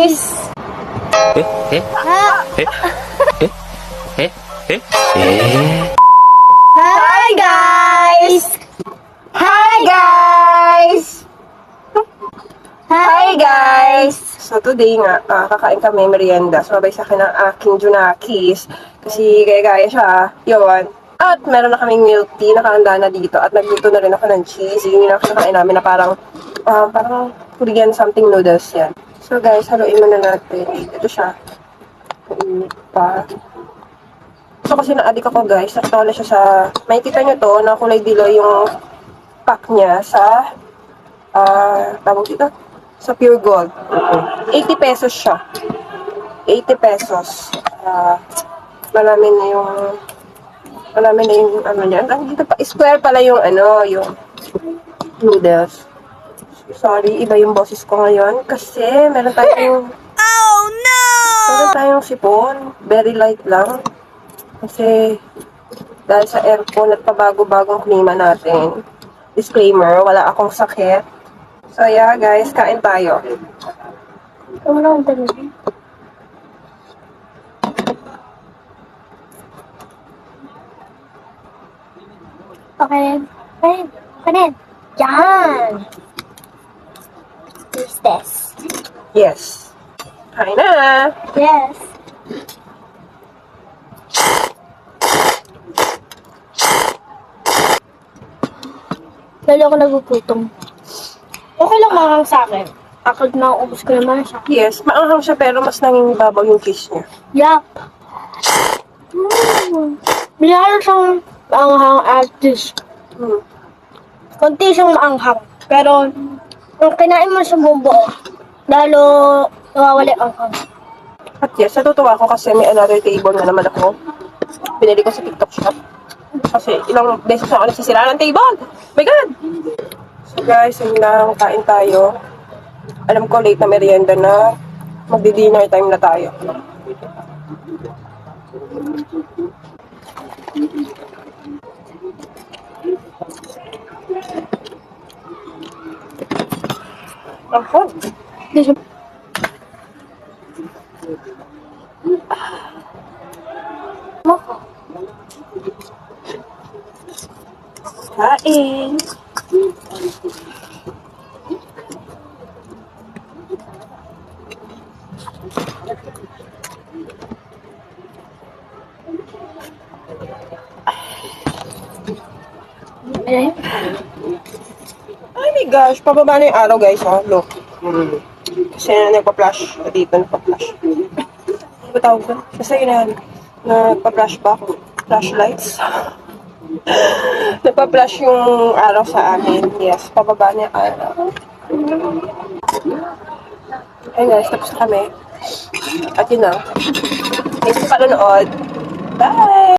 guys! Hi guys! Hi guys! Hi guys! So today nga, kakain kami merienda. Sumabay sa akin ang aking Junakis. Kasi gaya-gaya siya. Yun. At meron na kaming milk tea, nakahanda na dito. At nagluto na rin ako ng cheese. Yun yung nakakain namin na parang Korean something noodles yan. So guys, haluin muna natin. Ito siya. Mainit pa. So kasi na-addict ako guys. Nakita siya sa... Makikita nyo to, na kulay dilaw yung pack niya sa... tawag dito? Sa Pure Gold. 80 pesos siya. 80 pesos. Marami na yung ano niya. Dito pa, square pala yung yung noodles. Sorry, iba yung boses ko ngayon kasi meron tayong meron tayong sipon. Very light lang. Kasi dahil sa aircon at pabago-bagong klima natin. Disclaimer, wala akong sakit. So yeah, guys, kain tayo. Okay. Kanin. Yan. Who's this? Yes. Kain na! Yes. Lalo ako nagugutom. Okay lang mahang sa akin. Akad na ubos ko naman siya. Yes, maanghang siya pero mas nangingibabaw yung fish niya. Yup. Binahalo siyang maanghang at this. Konti siyang maanghang. Pero, kung kinain mo siyang buo, lalo nawawala ang anghang. At yes, natutuwa ako kasi may another table na naman ako. Pinili ko sa TikTok shop. Kasi ilang beses na ako nagsisira ng table. My God! So guys, yun lang. Kain tayo. Alam ko late na merienda na. Magdi-dinner time na tayo. Ako. Kain. Ay my gosh, pababa na yung araw guys ha. Look. Kasi nagpa-flash. Dito nagpa-flash. Ano ba tawag doon? Kasi nagpa-flashback. Flashlights. Nagpa-flash yung araw sa amin. Yes, pababa na yung araw. Ay guys, tapos na kami. At yun na. Thanks sa panonood. Bye!